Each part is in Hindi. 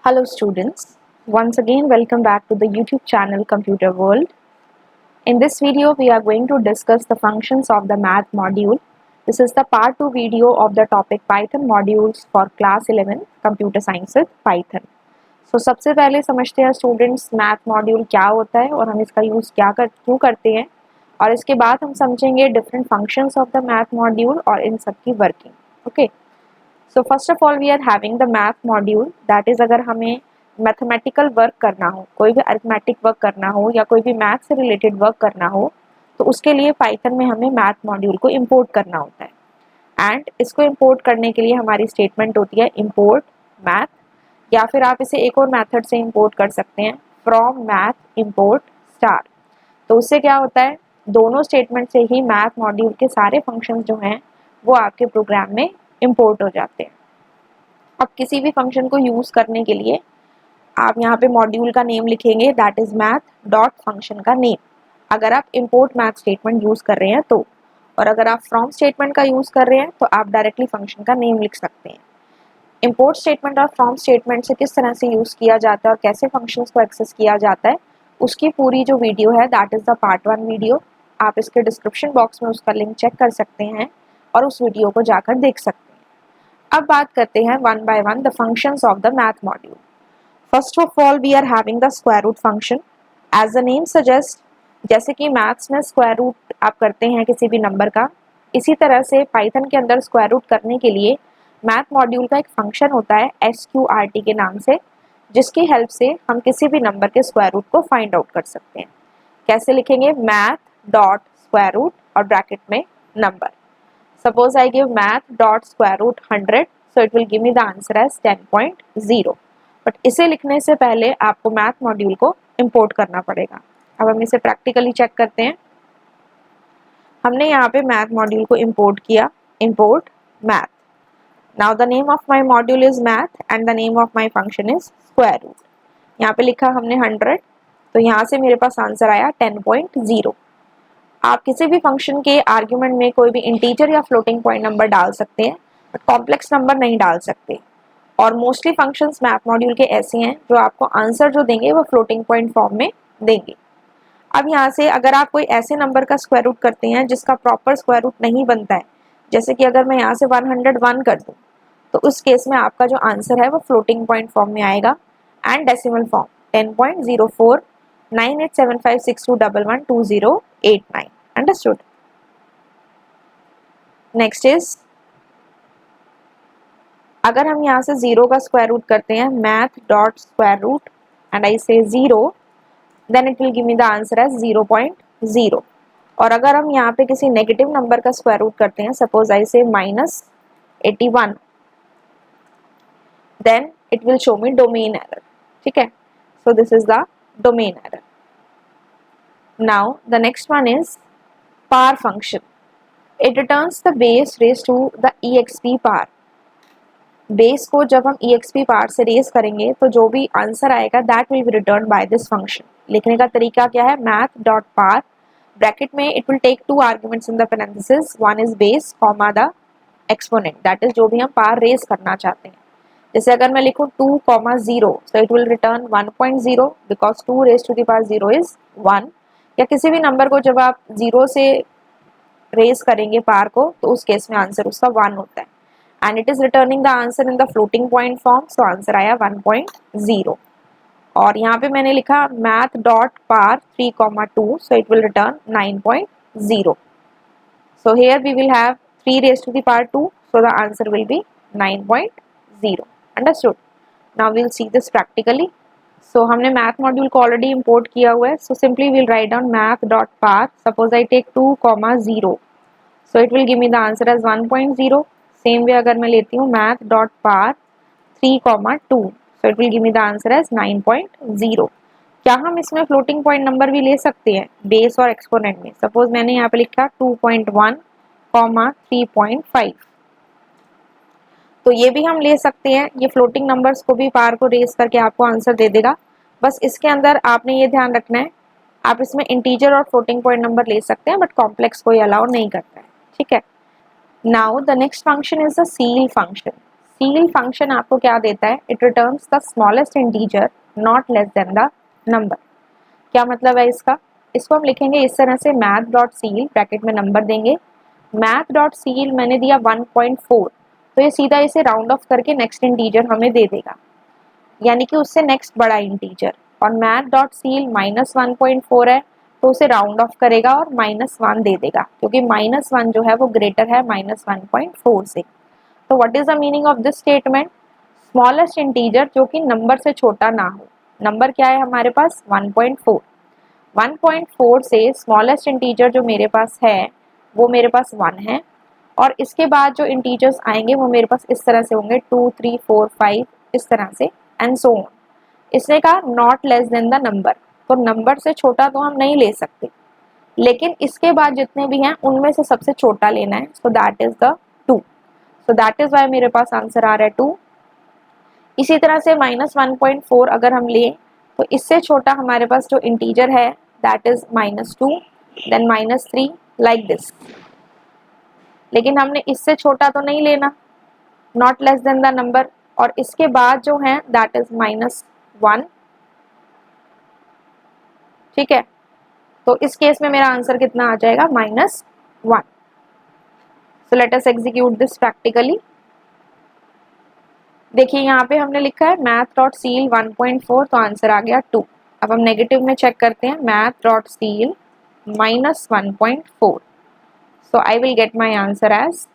Hello students, once again welcome back to the YouTube channel Computer World. In this video we are going to discuss the functions of the math module. This is the part 2 video of the topic Python modules for class 11 Computer Science with Python. So सबसे पहले समझते हैं स्टूडेंट्स मैथ मॉड्यूल क्या होता है और हम इसका यूज़ क्यों करते हैं, और इसके बाद हम समझेंगे different functions of the math module और इन सब की working. Okay, so first of all we are having the math module, that is अगर हमें मैथमेटिकल वर्क करना हो, कोई भी अरिथमेटिक वर्क करना हो या कोई भी मैथ से रिलेटेड वर्क करना हो, तो उसके लिए पाइथन में हमें मैथ मॉड्यूल को इंपोर्ट करना होता है. एंड इसको इंपोर्ट करने के लिए हमारी स्टेटमेंट होती है इंपोर्ट मैथ, या फिर आप इसे एक और मेथड से इंपोर्ट कर सकते हैं, फ्रॉम मैथ इंपोर्ट स्टार. तो उससे क्या होता है, दोनों स्टेटमेंट से ही मैथ मॉड्यूल के सारे फंक्शंस जो हैं वो आपके प्रोग्राम में इंपोर्ट हो जाते हैं. अब किसी भी फंक्शन को यूज़ करने के लिए आप यहाँ पे मॉड्यूल का नेम लिखेंगे, that is math dot function का नेम, अगर आप इंपोर्ट मैथ स्टेटमेंट यूज़ कर रहे हैं तो. और अगर आप फ्रॉम स्टेटमेंट का यूज़ कर रहे हैं तो आप डायरेक्टली फंक्शन का नेम लिख सकते हैं. इंपोर्ट स्टेटमेंट और फ्रॉम स्टेटमेंट से किस तरह से यूज़ किया जाता है और कैसे फंक्शंस को एक्सेस किया जाता है, उसकी पूरी जो वीडियो है that is the part 1 video. आप इसके डिस्क्रिप्शन बॉक्स में उसका लिंक चेक कर सकते हैं और उस वीडियो को जाकर देख सकते हैं. अब बात करते हैं one by one the functions of the math module. First of all we are having the square root function. As the name suggest, जैसे कि मैथ्स में स्क्वायर रूट आप करते हैं किसी भी नंबर का, इसी तरह से पाइथन के अंदर स्क्वायर रूट करने के लिए मैथ मॉड्यूल का एक फंक्शन होता है SQRT के नाम से, जिसकी हेल्प से हम किसी भी नंबर के स्क्वायर रूट को फाइंड आउट कर सकते हैं. कैसे लिखेंगे, मैथ डॉट स्क्वायर रूट और ब्रैकेट में number. Suppose I give math dot square root 100, so it will give me the answer as 10.0. But इसे लिखने से पहले आपको मैथ मॉड्यूल को इंपोर्ट करना पड़ेगा. अब हम इसे प्रैक्टिकली चेक करते हैं. हमने यहाँ पे मैथ मॉड्यूल को इंपोर्ट किया, import math. Now the name of my module is math and the name of my function is square root. यहाँ पे लिखा हमने 100, तो यहाँ से मेरे पास आंसर आया 10.0. आप किसी भी फंक्शन के आर्ग्यूमेंट में कोई भी इंटीजर या फ्लोटिंग पॉइंट नंबर डाल सकते हैं, बट कॉम्प्लेक्स नंबर नहीं डाल सकते. और मोस्टली फंक्शंस मैथ मॉड्यूल के ऐसे हैं जो आपको आंसर जो देंगे वो फ्लोटिंग पॉइंट फॉर्म में देंगे. अब यहाँ से अगर आप कोई ऐसे नंबर का स्क्वायर रूट करते हैं जिसका प्रॉपर स्क्वायर रूट नहीं बनता है, जैसे कि अगर मैं यहाँ से 101 कर दूँ, तो उस केस में आपका जो आंसर है वो फ्लोटिंग पॉइंट फॉर्म में आएगा and decimal form 10.04 987562112089. Understood? Next is, अगर हम यहाँ से 0 का स्क्वायर रूट करते हैं, math dot square root and I say 0, then it will give me the answer as 0.0. और अगर हम यहाँ पे किसी नेगेटिव नंबर का स्क्वायर रूट करते हैं, suppose I say -81, then it will show me domain error. ठीक है, so this is the domain error. Now the next one is par function. It returns the base raised to the exp par. Base को जब हम exp par से रेस करेंगे तो जो भी आंसर आएगा that will be return by this function. लिखने का तरीका क्या है, मैथ डॉट पार, ब्रैकेट में it will take 2 arguments in the parenthesis, one is base comma the exponent, that is जो भी हम पार रेस करना चाहते हैं. जैसे अगर मैं लिखूँ 2,0, so it will return 1.0 because 2 raise to the power 0 is 1. या किसी भी नंबर को जब आप 0 से रेस करेंगे पार को, तो उस केस में आंसर उसका 1 होता है and it is returning the answer in the floating point form, so answer आया 1.0. और यहाँ पे मैंने लिखा math dot par 3,2, so it will return 9.0. So here we will have 3 raise to the power 2, so the answer will be 9.0. Understood? Now we will see this practically. So हमने मैथ मॉड्यूल को ऑलरेडी इंपोर्ट किया हुआ है, so simply will write down math dot par. Suppose I take 2,0, so it will give me the answer as 1.0. Same way अगर मैं लेती हूँ math dot par 3,2, so it will give me the answer as 9.0. क्या हम इसमें फ्लोटिंग पॉइंट नंबर भी ले सकते हैं बेस और एक्सपोनेंट में? सपोज मैंने यहाँ पे लिखा 2.1, 3.5, तो ये भी हम ले सकते हैं. ये फ्लोटिंग नंबर्स को भी पार को रेस करके आपको आंसर दे देगा. बस इसके अंदर आपने ये ध्यान रखना है, आप इसमें इंटीजर और फ्लोटिंग पॉइंट नंबर ले सकते हैं, बट कॉम्प्लेक्स कोई अलाउ नहीं करता है. ठीक है. Now the next function is the ceil function. Seal function आपको क्या देता है, it returns the smallest integer not less than the number. क्या मतलब है इसका, इसको हम लिखेंगे इस तरह से, मैथ डॉट सील ब्रैकेट में नंबर देंगे, मैथ डॉट सील मैंने दिया 1.4, तो ये सीधा इसे राउंड ऑफ करके नेक्स्ट इंटीजर हमें दे देगा, यानी कि उससे नेक्स्ट बड़ा इंटीजर। और मैथ डॉट सील -1.4 है तो उसे राउंड ऑफ करेगा और -1 दे देगा, क्योंकि -1 जो है वो ग्रेटर है -1.4 से। तो what is the meaning of this statement, smallest integer जो कि नंबर से छोटा ना हो। नंबर क्या है हमारे पास 1.4, 1.4 से स्मॉलेस्ट इंटीजर जो मेरे पास है वो मेरे पास 1 है, और इसके बाद जो इंटीजर्स आएंगे वो मेरे पास इस तरह से होंगे 2 3 4 5 इस तरह से एंड सो ऑन। इसने कहा not less than the number, तो नंबर से छोटा तो हम नहीं ले सकते, लेकिन इसके बाद जितने भी हैं उनमें से सबसे छोटा लेना है, so that is the 2, so that is why मेरे पास आंसर आ रहा है 2। इसी तरह से -1.4 अगर हम लें तो इससे छोटा हमारे पास जो इंटीजर है that is -2 then -3 like this, लेकिन हमने इससे छोटा तो नहीं लेना, not less than the number, और इसके बाद जो है दैट इज -1, ठीक है। तो इस केस में मेरा आंसर कितना आ जाएगा -1। So let us execute this practically. देखिए यहाँ पे हमने लिखा है मैथ डॉट सील 1.4, तो आंसर आ गया 2। अब हम नेगेटिव में चेक करते हैं, math dot ceil -1.4, so I will get my answer as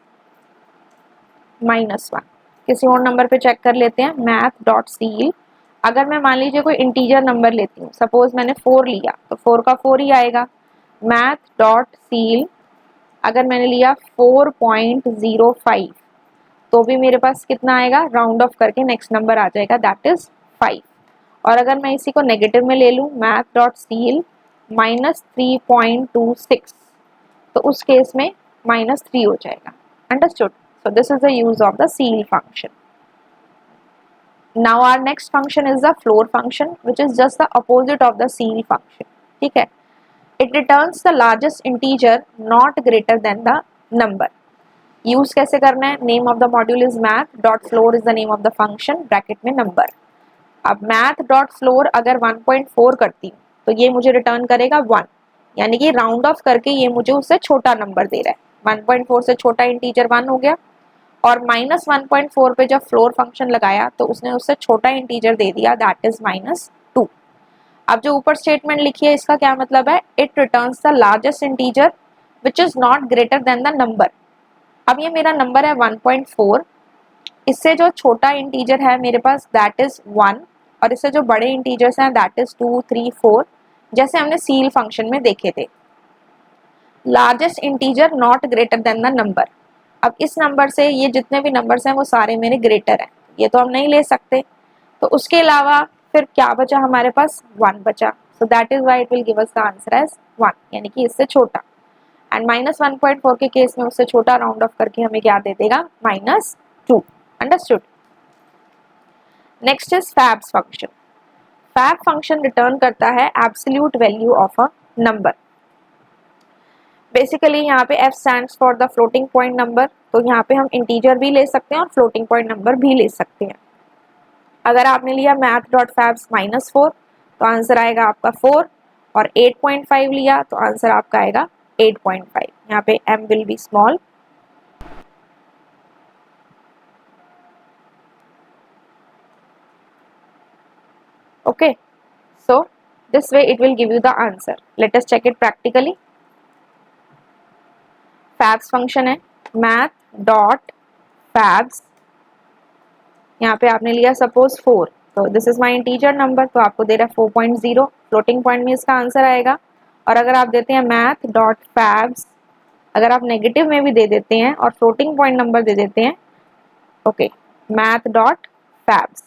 -1। किसी और नंबर पे चेक कर लेते हैं, मैथ डॉट सील, अगर मैं मान लीजिए कोई इंटीजर नंबर लेती हूँ, सपोज मैंने 4 लिया तो 4 का 4 ही आएगा। मैथ डॉट सील अगर मैंने लिया 4.05 तो भी मेरे पास कितना आएगा, राउंड ऑफ करके नेक्स्ट नंबर आ जाएगा दैट इज 5। और अगर मैं इसी को नेगेटिव में ले लूँ, मैथ डॉट सील -3.26, तो उस केस में -3 हो जाएगा। Understood? So this is the use of the ceil function. Now our next function is the floor function which is just the opposite of the ceil function, ठीक है। It returns the largest integer not greater than the number. Use कैसे करना है, name of the module is math dot floor is the name of the function bracket में नंबर। अब मैथ डॉट फ्लोर अगर 1.4 करती हूँ तो ये मुझे रिटर्न करेगा 1, यानी कि राउंड ऑफ करके ये मुझे उससे छोटा नंबर दे रहा है। 1.4 से छोटा इंटीजर 1 हो गया, और -1.4 पे जब फ्लोर फंक्शन लगाया तो उसने उससे छोटा इंटीजर दे दिया दैट इज -2। अब जो ऊपर स्टेटमेंट लिखी है इसका क्या मतलब है, it returns the largest integer which is not greater than the number. अब ये मेरा नंबर है 1.4, इससे जो छोटा इंटीजर है मेरे पास दैट इज 1, और इससे जो बड़े इंटीजर्स हैं दैट इज 2 3 4, जैसे हमने सील फंक्शन में देखे थे। Largest integer not greater than the number. अब इस नंबर से ये जितने भी नंबर्स हैं वो सारे मेरे ग्रेटर हैं, ये तो हम नहीं ले सकते, तो उसके अलावा फिर क्या बचा हमारे पास, 1 बचा, so that is why it will give us the answer as 1, यानी कि इससे छोटा। एंड -1.4 के केस में उससे छोटा राउंड ऑफ करके हमें क्या दे देगा, -2। Understood? Next is fabs function. Fab function return करता है absolute value of a number. Basically यहाँ पे F stands for the floating point number, तो यहाँ पे हम इंटीजर भी ले सकते हैं और फ्लोटिंग पॉइंट नंबर भी ले सकते हैं। अगर आपने लिया मैथ डॉट फैब्स -4 तो आंसर आएगा आपका 4, और 8.5 लिया तो आंसर आपका आएगा 8.5। यहाँ पे m will be small. Okay, so this way it will give you the answer. Let us check it practically. fabs function है math dot fabs, यहाँ पे आपने लिया सपोज 4, तो this is my integer number, तो आपको दे रहा है 4.0, फ्लोटिंग पॉइंट में इसका आंसर आएगा। और अगर आप देते हैं मैथ डॉट फैब्स, अगर आप नेगेटिव में भी दे देते हैं और फ्लोटिंग पॉइंट नंबर दे देते हैं, okay, math dot fabs,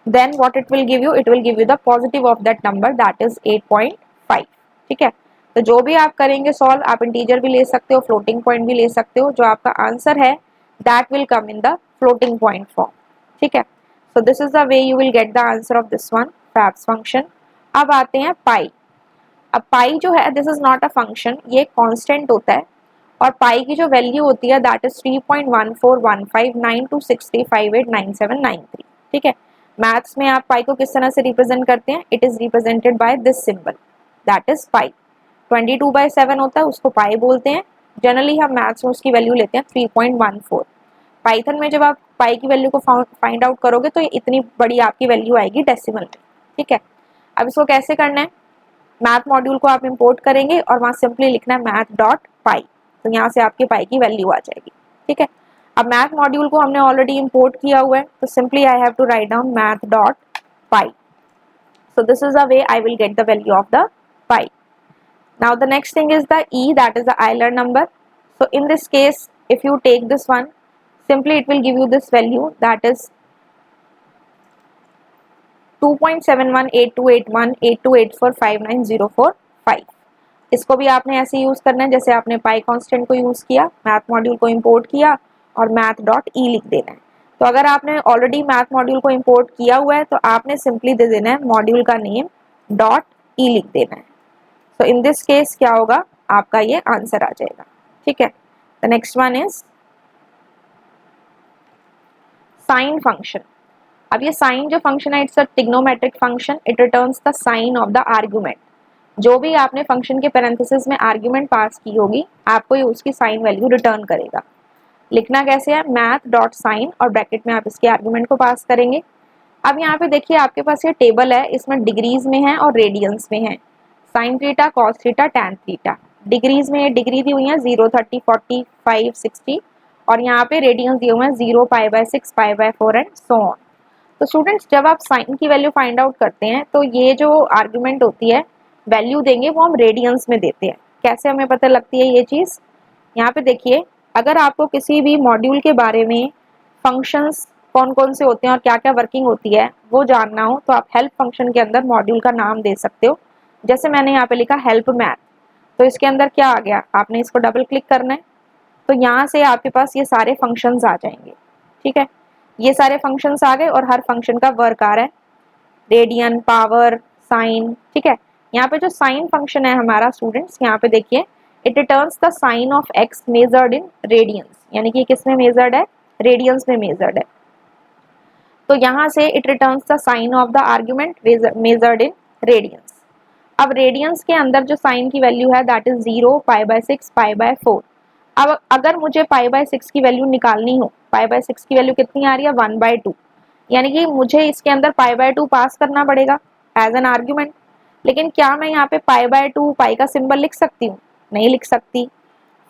then what it will give you, it will give you the positive of that number that is 8.5। ठीक है, तो जो भी आप करेंगे सॉल्व, आप इंटीजर भी ले सकते हो, फ्लोटिंग पॉइंट भी ले सकते हो, जो आपका आंसर है that will come in the floating point form. ठीक है, so this is the way you will get the answer of this one, fabs function. अब आते हैं पाई। अब पाई जो है this is not a function, ये कांस्टेंट होता है और पाई की जो वैल्यू होती है दैट इज 3.141592635897993। ठीक है, मैथ्स में आप पाई को किस तरह से रिप्रेजेंट करते हैं, it is represented by this symbol that is pi. 22/7 होता है उसको पाई बोलते हैं, जनरली हम मैथ्स में उसकी वैल्यू लेते हैं 3.14। पाइथन में जब आप पाई की वैल्यू को फाइंड आउट करोगे तो ये इतनी बड़ी आपकी वैल्यू आएगी डेसिमल में। ठीक है, अब इसको कैसे करना है, मैथ मॉड्यूल को आप इंपोर्ट करेंगे और वहाँ सिंपली लिखना है मैथ डॉट पाई, तो यहाँ से आपके पाई की वैल्यू आ जाएगी। ठीक है, अब मैथ मॉड्यूल को हमने ऑलरेडी इंपोर्ट किया हुआ है, तो simply I have to write down math dot pi, so this is the way I will get the value of the pi. Now the next thing is the e, that is the Euler number. So in this case if you take this one, simply it will give you this value that is 2.71828182845905। इसको भी आपने ऐसे यूज करना है जैसे आपने पाई कांस्टेंट को यूज किया, मैथ मॉड्यूल को इंपोर्ट किया और मैथ डॉट ई लिख देना है। तो अगर आपने ऑलरेडी मैथ मॉड्यूल को इंपोर्ट किया हुआ है तो आपने सिंपली दे देना है मॉड्यूल का नेम डॉट ई लिख देना है। सो इन दिस केस क्या होगा, आपका ये आंसर आ जाएगा। ठीक है, the next one is sine function. अब ये साइन जो फंक्शन है it's a trigonometric function, it returns the sine of the argument. जो भी आपने फंक्शन के पैरेंथेसिस में आर्गुमेंट पास की होगी आपको ये उसकी साइन वैल्यू रिटर्न करेगा। लिखना कैसे है, मैथ डॉट साइन और ब्रैकेट में आप इसके आर्गुमेंट को पास करेंगे। अब यहाँ पे देखिए आपके पास ये टेबल है, इसमें डिग्रीज में है और रेडियंस में है, sine theta cos theta tan theta. Degrees में ये डिग्री दी हुई है 0, 30, 40, 5, 60 और यहाँ पे रेडियंस दिए हुए हैं 0, π/6, π/4 एंड सो ऑन। तो स्टूडेंट्स जब आप साइन की वैल्यू फाइंड आउट करते हैं तो ये जो आर्गुमेंट होती है वैल्यू देंगे वो हम रेडियंस में देते हैं। कैसे हमें पता लगती है ये चीज़, यहाँ पे देखिए अगर आपको किसी भी मॉड्यूल के बारे में फंक्शंस कौन कौन से होते हैं और क्या क्या वर्किंग होती है वो जानना हो तो आप हेल्प फंक्शन के अंदर मॉड्यूल का नाम दे सकते हो। जैसे मैंने यहाँ पे लिखा हेल्प मैथ, तो इसके अंदर क्या आ गया, आपने इसको डबल क्लिक करना है तो यहाँ से आपके पास ये सारे फंक्शंस आ जाएंगे। ठीक है, ये सारे फंक्शंस आ गए और हर फंक्शन का वर्क आ रहा है, रेडियन, पावर, साइन। ठीक है, यहाँ पे जो साइन फंक्शन है हमारा स्टूडेंट्स, यहाँ पे देखिए it returns the sine of x measured in radians, यानी कि किस में मेजर्ड है, रेडियंस में मेजर्ड है। तो यहाँ से it returns the sine of the argument measured in radians. अब रेडियंस के अंदर जो साइन की वैल्यू है दैट इज 0, π/6, π/4। अब अगर मुझे π/6 की वैल्यू निकालनी हो, π/6 की वैल्यू कितनी आ रही है 1/2, यानी कि मुझे इसके अंदर π/2 पास करना पड़ेगा एज एन आर्ग्यूमेंट। लेकिन क्या मैं यहाँ पे π/2 पाई का सिंबल लिख सकती हूँ, नहीं लिख सकती।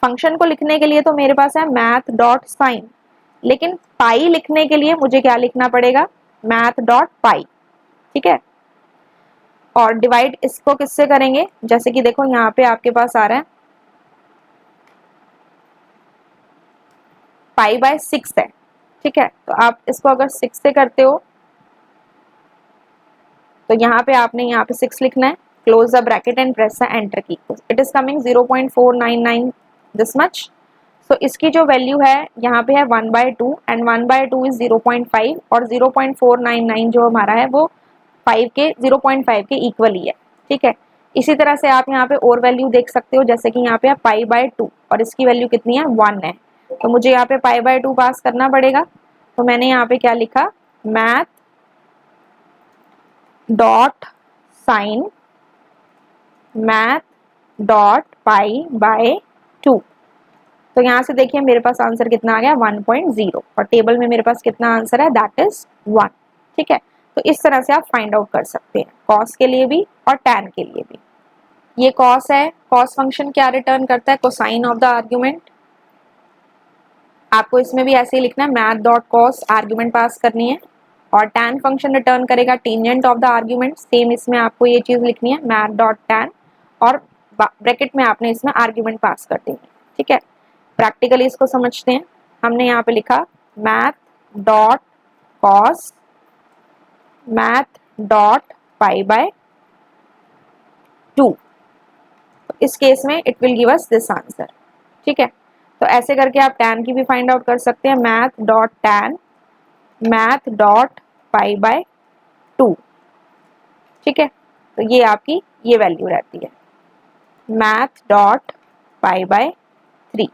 फंक्शन को लिखने के लिए तो मेरे पास है मैथ डॉट साइन, लेकिन पाई लिखने के लिए मुझे क्या लिखना पड़ेगा, मैथ डॉट पाई। ठीक है, और डिवाइड इसको किससे करेंगे, जैसे कि देखो यहाँ पे आपके पास आ रहा है π/6 है। ठीक है, तो आप इसको अगर 6 से करते हो तो यहाँ पे आपने यहाँ पे 6 लिखना है, close the bracket and press the enter key. It is coming 0.499 this much. So इसकी जो वैल्यू है यहाँ पे है 1/2 एंड 1/2 इज 0.5 और 0.499 जो हमारा है वो 0.5 के इक्वल ही है। ठीक है, इसी तरह से आप यहाँ पे और वैल्यू देख सकते हो, जैसे कि यहाँ पे π/2 और इसकी वैल्यू कितनी है 1 है, तो मुझे यहाँ पे π/2 पास करना पड़ेगा। तो मैंने यहाँ पे क्या लिखा, math dot sine math dot π/2। तो यहाँ से देखिए मेरे पास आंसर कितना आ गया 1.0 और टेबल में मेरे पास कितना आंसर है दैट इज 1। ठीक है, तो इस तरह से आप फाइंड आउट कर सकते हैं कॉस के लिए भी और टैन के लिए भी। ये कॉस है, कॉस फंक्शन क्या रिटर्न करता है, कोसाइन ऑफ द आर्ग्यूमेंट। आपको इसमें भी ऐसे ही लिखना है math dot cos, argument pass करनी है, और टैन फंक्शन रिटर्न करेगा tangent of the argument. Same इसमें आपको ये चीज लिखनी है मैथ डॉट टैन और ब्रैकेट में आपने इसमें आर्ग्यूमेंट पास कर देनी है। ठीक है, प्रैक्टिकली इसको समझते हैं। हमने यहाँ पे लिखा math dot cos math dot π/2। तो इस केस में it will give us this answer. ठीक है, तो ऐसे करके आप टैन की भी फाइंड आउट कर सकते हैं, math dot tan math dot π/2। ठीक है, तो ये आपकी ये वैल्यू रहती है। Math dot pi by 3।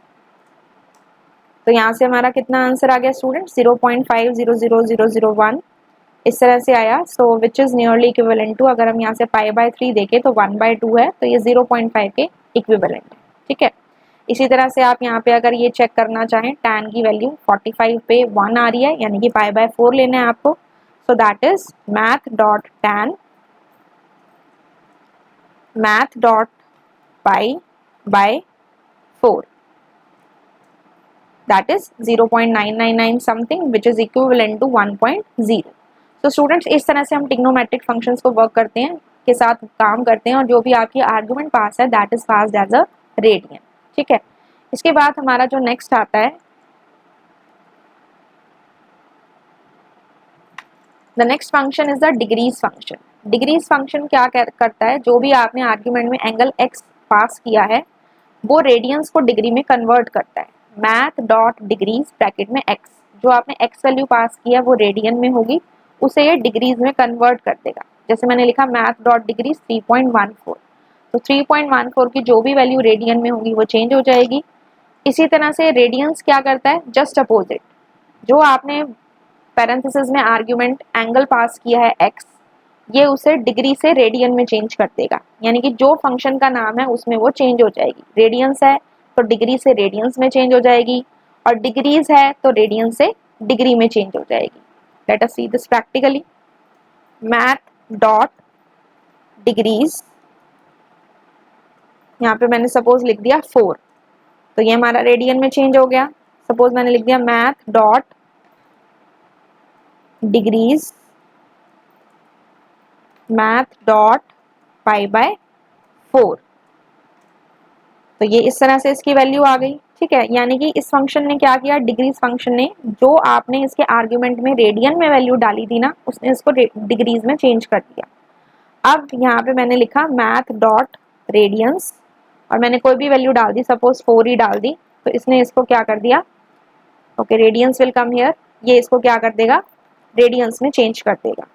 तो यहाँ से हमारा कितना आंसर आ गया स्टूडेंट, 0.500001 इस तरह से आया। So which is nearly equivalent to, अगर हम यहाँ से पाई बाय 3 देखें तो 1/2 है, तो ये 0.5 के इक्विवेलेंट है। ठीक है, इसी तरह से आप यहाँ पे अगर ये चेक करना चाहें, tan की वैल्यू 45 पे 1 आ रही है, यानी कि पाई बाय 4 लेना है आपको। सो that is math dot pi by 4, that is 0.999 something which is equivalent to 1.0। तो स्टूडेंट्स इस तरह से हम ट्रिग्नोमेट्रिक फंक्शंस को वर्क करते हैं, के साथ काम करते हैं, और जो भी आपकी आर्गुमेंट पास है that is passed as a radian. ठीक है, इसके बाद हमारा जो नेक्स्ट आता है, the next function is the degrees function. Degrees function क्या करता है, जो भी आपने आर्ग्यूमेंट में एंगल एक्स पास किया है वो रेडियंस को डिग्री में कन्वर्ट करता है। मैथ डॉट डिग्रीज ब्रैकेट में एक्स, जो आपने एक्स वैल्यू पास किया वो रेडियन में होगी, उसे ये डिग्रीज में कन्वर्ट कर देगा। जैसे मैंने लिखा मैथ डॉट डिग्रीज 3.14, तो 3.14 की जो भी वैल्यू रेडियन में होगी वो चेंज हो जाएगी। इसी तरह से रेडियंस क्या करता है, जस्ट अपोजिट, जो आपने पैरेंथेसिस में आर्ग्यूमेंट एंगल पास किया है एक्स, ये उसे डिग्री से रेडियन में चेंज कर देगा, यानी कि जो फंक्शन का नाम है उसमें वो चेंज हो जाएगी। रेडियंस है तो डिग्री से रेडियंस में चेंज हो जाएगी, और डिग्रीज है तो रेडियन से डिग्री में चेंज हो जाएगी। Let us C this practically. Math dot degrees, यहाँ पे मैंने सपोज लिख दिया 4, तो ये हमारा रेडियन में चेंज हो गया। सपोज मैंने लिख दिया math dot degrees math dot pi by 4, तो ये इस तरह से इसकी वैल्यू आ गई। ठीक है, यानी कि इस फंक्शन ने क्या किया, डिग्रीज फंक्शन ने जो आपने इसके आर्ग्यूमेंट में रेडियन में वैल्यू डाली थी ना, उसने इसको डिग्रीज में चेंज कर दिया। अब यहाँ पे मैंने लिखा मैथ डॉट रेडियंस, और मैंने कोई भी वैल्यू डाल दी, सपोज 4 ही डाल दी, तो इसने इसको क्या कर दिया, okay radians will come here, ये इसको क्या कर देगा, रेडियंस में चेंज कर देगा।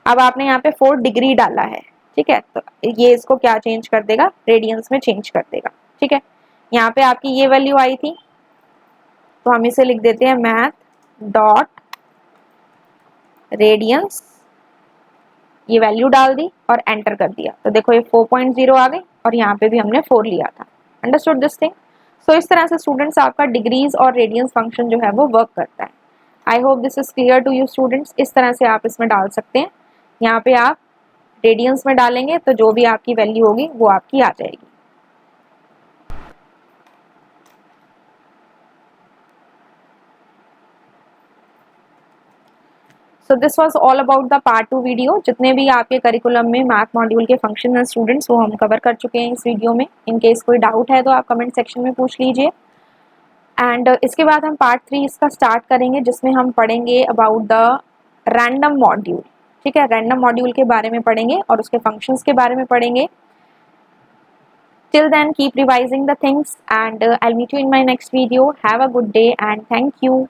अब आपने यहाँ पे 4 डिग्री डाला है, ठीक है, तो ये इसको क्या चेंज कर देगा, रेडियंस में चेंज कर देगा। ठीक है, यहाँ पे आपकी ये वैल्यू आई थी, तो हम इसे लिख देते हैं मैथ डॉट रेडियंस, ये वैल्यू डाल दी और एंटर कर दिया, तो देखो ये 4.0 आ गई, और यहाँ पे भी हमने 4 लिया था। Understood this thing. सो इस तरह से स्टूडेंट्स आपका डिग्रीज और रेडियंस फंक्शन जो है वो वर्क करता है। I hope this is clear to you students. इस तरह से आप इसमें डाल सकते हैं, यहाँ पे आप रेडियंस में डालेंगे तो जो भी आपकी वैल्यू होगी वो आपकी आ जाएगी। So this was all about the part 2 video. जितने भी आपके करिकुलम में मैथ मॉड्यूल के फंक्शन हैं स्टूडेंट्स, वो हम कवर कर चुके हैं इस वीडियो में। इन केस कोई डाउट है तो आप कमेंट सेक्शन में पूछ लीजिए। एंड इसके बाद हम पार्ट 3 इसका स्टार्ट करेंगे, जिसमें हम पढ़ेंगे अबाउट द रैंडम मॉड्यूल। ठीक है, रैंडम मॉड्यूल के बारे में पढ़ेंगे और उसके फंक्शंस के बारे में पढ़ेंगे। Till then, keep revising the things, and I'll meet you in my next video. Have a good day and thank you.